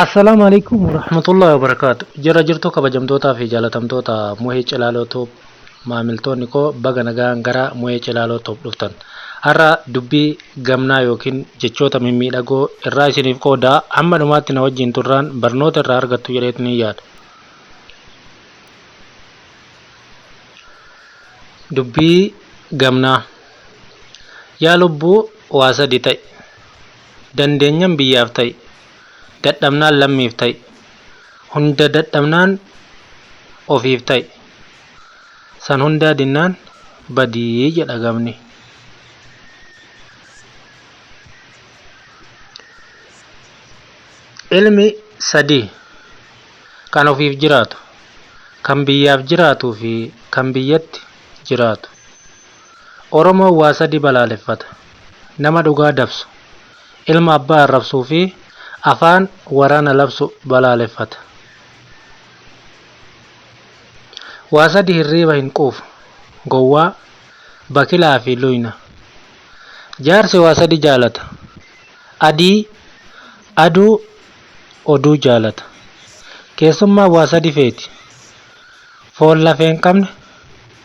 Assalamu alaikum warahmatullahi wabarakatuh. Jara jirtu kabajamtoota fi jaalatamtoota Muhee Cilaaloo Toob maamiltoonni koo baga nagaan gara Muhee Cilaaloo Toob dhuftan. Har'a dubbii gamnaa yookiin jechoota mimmiidhagoo irraa isiniif qoodaa hamma dhumaatti na wajjin turraan barnoota irraa argattu jedheet ni yaada. Dubbii gamnaa. Yaa lubbuu waa sadi ta'i. Dandeenyaan biyyaaf ta'i. Dadhabnaan lammiif ta'i. Hunda dadhabnaan ofiif ta'i. San hundaa dinnaan badii jedha gamni. Ilmi sadii kan ofiif jiraatu, kan biyyaaf jiraatuu fi kan biyyatti jiraatu. Oromoon waa sadi balaaleffata. Nama dhugaa dabsu, ilma abbaa arrabsuu fi afaan waraana labsu balaaleffata. Waa sadi hirriiba hin quufu, gowwaa, bakilaa fi luyna. Jaarsi waa sadi jaalata. Adii, aduu, oduu jaalata. Keessummaa waa sadi feeti. Foon lafee hin qabne,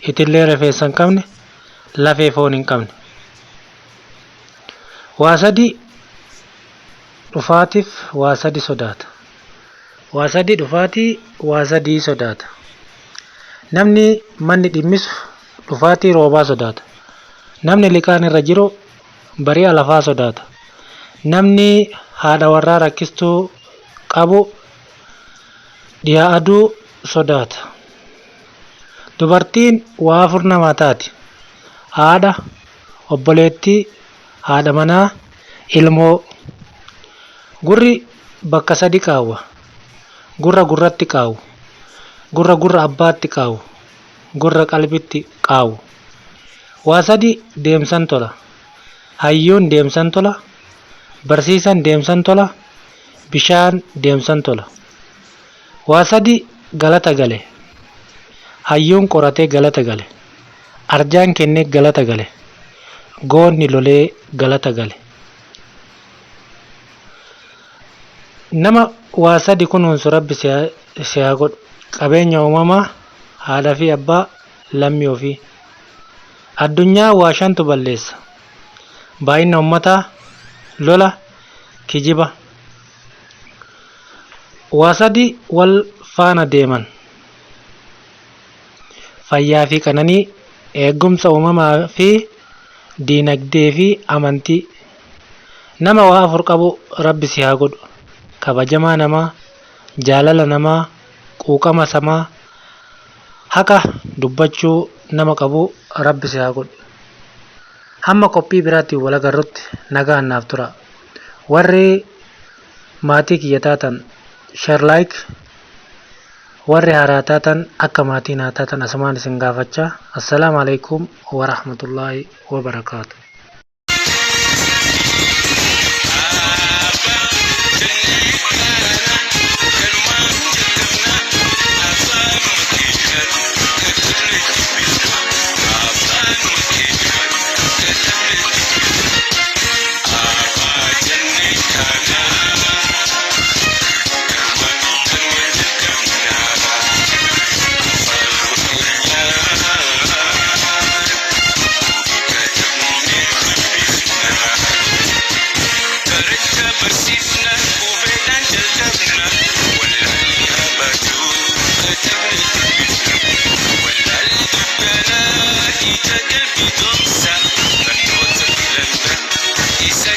itillee rifeensa hin qabne, lafee foon hin qabne. Waa sadi dhufaatiif waa sadi sodaata. Waa sadi dhufaatii waa sadii sodaata. Namni manni dhimmisu dhufaatii roobaa sodaata. Namni liqaan irra jiru bari'a lafaa sodaata. Namni haadha warraa rakkistuu qabu dhiyaa aduu sodaata. Dubartiin waa afur namaa taati. Haadha, obboleettii, haadha manaa, ilmoo. Gurri bakka sadi qaawwa. Gurra gurratti qaawu. Gurra gurra abbaatti qaawu. Gurra qalbitti qaawu. Waa sadi deemsan tola. Hayyuun deemsan tola. Barsiisan deemsan tola. Bishaan deemsan tola. Waa sadi galata gale. Hayyuun qoratee galata gale. Arjaan kennee galata gale. Goonni lolee galata gale. Nama waa sadi kunuunsu Rabbi si haa godhu. Qabeenya uumamaa, haadha fi abbaa, lammii ofii. Addunyaa waa shantu balleessa. Baay'ina uummataa, lola, kijiba. Waa sadi wal faana deeman. Fayyaa fi qananii, eegumsa uumamaa fi diinagdee fi amantii. Nama waa afur qabu Rabbi si haa godhu. Kabajamaa namaa, jaalala namaa, quuqama samaa, haqa dubbachuu nama qabu Rabbi si haa godhu. Hamma qophii biraatti wal agarrutti nagaan naaf tura. Warri maatii kiyya taatan share like, warri haaraa taatan akka maatii naa taatan asumaan isin gaafachaa. Assalaamu alaikum warahmatullaahi wabarakaatuh. Isa